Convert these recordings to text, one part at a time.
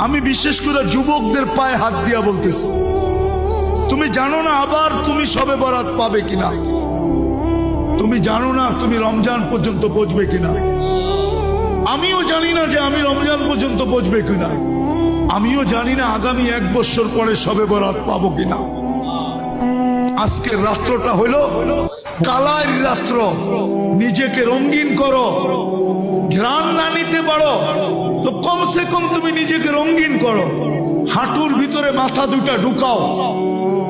আমি বিশেষ করে যুবকদের পায়ে হাত দিয়া বলতেছি, তুমি জানো না আবার তুমি শবে বরাত পাবে কিনা, তুমি জানো না তুমি রমজান পর্যন্ত পৌঁছবে কিনা। আমিও জানি না যে আমি রমজান পর্যন্ত পৌঁছবে কিনা, আমিও জানি না আগামী 1 বছর পরে শবে বরাত পাবো কিনা। আজকের রাত্রটা হলো কালার রাত্র, নিজেকে রঙিন করো। ঘ্রাণ না নিতে পারো তো কমসে কম তুমি নিজেকে রঙিন করো, হাঁটুর ভিতরে মাথা দুটা ঢুকাও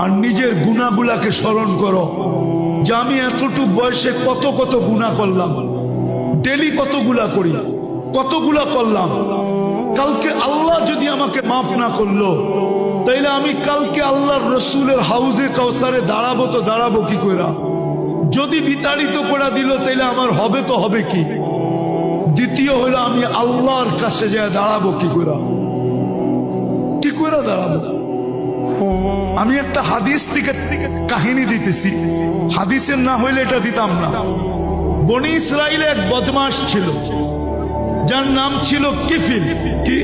আর নিজের গুনাহগুলাকে স্মরণ করো যে আমি এতটুক বয়সে কত কত গুনাহ করলাম, ডেলি কতগুলা করি, কতগুলা করলাম। কালকে আল্লাহ যদি আমাকে মাফ না করলো তাইলে আমি কালকে আল্লাহর রসুলের হাউজে কাউসারে দাঁড়াবো তো দাঁড়াবো কি কইরা? যদি বিতাড়িত করে দিল তাইলে আমার হবে তো হবে কি? দ্বিতীয় হলো আমি আল্লাহর কাছে যায় দাঁড়াবো কি কইরা? কি কইরা দাঁড়াবো? আমি একটা হাদিস থেকে কাহিনী দিতেছি, হাদিসের না হইলে এটা দিতাম না। বনি ইসরাইলে এক বদমাশ ছিল যার নাম ছিল কিফিল। কি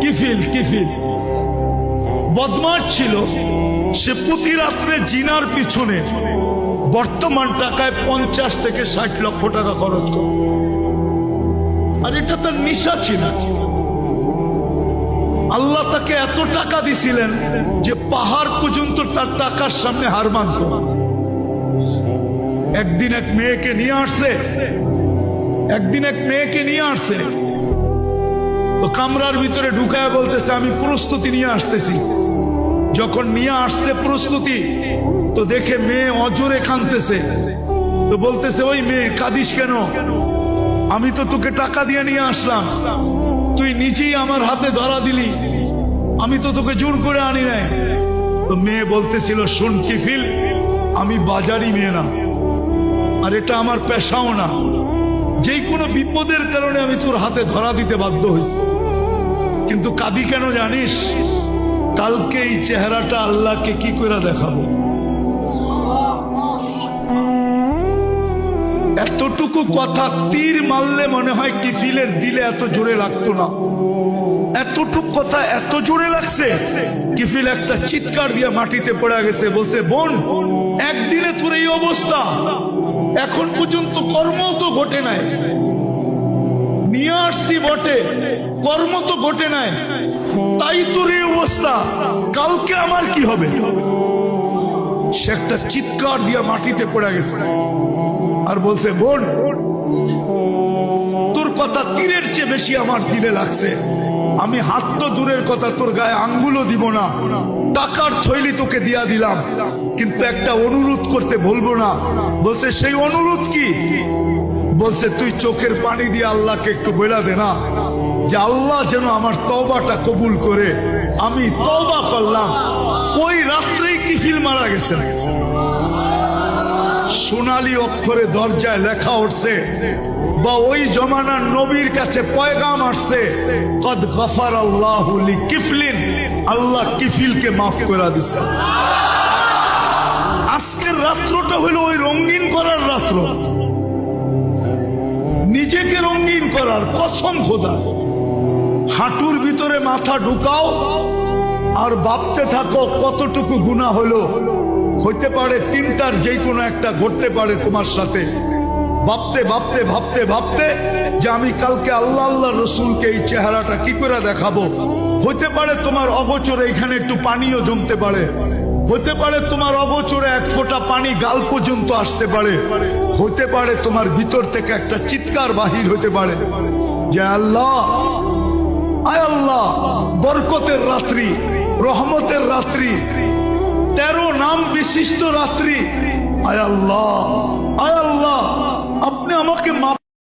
কিফিল? কিফিল বদমাশ ছিল। সে প্রতি রাত্রে জিনার পিছনে বর্তমান টাকায় 50 থেকে 60 লক্ষ টাকা খরচ করে, আর এটা তার নেশা ছিল। আল্লাহ তাকে এত টাকা দিছিলেন যে পাহাড় পর্যন্ত তার টাকার সামনে হার মানত। একদিন এক মেয়েকে নিয়ে আসছে, তো কামরার ভিতরে ঢুকায় বলতেছে আমি প্রস্তুতি নিয়ে আসতেছি। যখন নিয়ে আসছে প্রস্তুতি, তো দেখে মেয়ে অজরে কাঁদতেছে। তো বলতেছে ওই মেয়ে কাঁদিস কেন? আমি তো তোকে টাকা দিয়ে নিয়ে আসলাম, তুই নিজেই আমার হাতে ধরা দিলি, আমি তো তোকে জোর করে আনি নাই। তো মেয়ে বলতেছিল শোন কিফিল, আমি বাজারি মেয়ে না, আর এটা আমার পেশাও না, যে কোনো বিপদের কারণে আমি তোর হাতে ধরা দিতে বাধ্য হয়েছি। কিন্তু কাঁদি কেন জানিস? কালকে এই চেহারাটা আল্লাহকে কি করে দেখাবো। এতটুকু কথা তীর মারলে মনে হয় কিফিলের দিলে এত জোরে লাগতো না। এতটুকু কথা এত জোরে লাগছে, কিফিল একটা চিৎকার দিয়ে মাটিতে পড়ে গেছে। বলছে বোন, একদিনে তোর এই অবস্থা, এখন পর্যন্ত কর্ম তো ঘটে নাই। নিয়ে আসছি বটে, কর্ম তো ঘটে নাই, তাই তোর এই অবস্থা, কালকে আমার কি হবে? সে একটা চিৎকার দিয়ে মাটিতে পড়ে গেছে আর বলছে বোন, তোর কথা তীরের চেয়ে বেশি আমার দিলে লাগছে। আমি হাত তো দূরের কথা, তোর গায়ে আঙ্গুলও দিব না, টাকার থৈলি তোকে দিয়া দিলাম, কিন্তু একটা অনুরোধ করতে ভুলবো না। বলছে সেই অনুরোধ কি? বলছে তুই চোখের পানি দিয়ে আল্লাহকে একটু বলে দে না যে আল্লাহ যেন আমার তওবাটা কবুল করে। আমি তওবা করলাম। ওই রাত্রেই কিফিল মারা গেছে। সোনালী অক্ষরে দরজায় লেখা উঠছে, বা ওই জমানার নবীর কাছে পয়গাম আসছে, কদ গফারাল্লাহু লিকিফলিন, আল্লাহ কিফিলকে মাফ করে দিয়েছে। আজকের রাত্রটা হলো ওই রঙিন করার রাত্র, নিজেকে রঙিন করার। কসম খোদা, হাঁটুর ভিতরে মাথা ঢুকাও আর ভাবতে থাকো কতটুকু গুনাহ হলো। হইতে পারে 3টার যে কোনো একটা ঘটতে পারে তোমার সাথে। ভাবতে ভাবতে ভাবতে ভাবতে যে আমি কালকে আল্লাহ আল্লাহ রসুলকে এই চেহারাটা কি করে দেখাবো। হইতে পারে তোমার অগোচরে এখানে একটু পানিও জমতে পারে, হতে পারে তোমার অগোচরে 1 ফোঁটা পানি গাল পর্যন্ত আসতে পারে, হতে পারে তোমার ভিতর থেকে একটা চিৎকার বাহির হতে পারে যে আল্লাহ, আয় আল্লাহ, বরকতের রাত্রি, রহমতের রাত্রি, 13 নাম বিশিষ্ট রাত্রি, আয় আল্লাহ, আয় আল্লাহ, আপনি আমাকে মাফ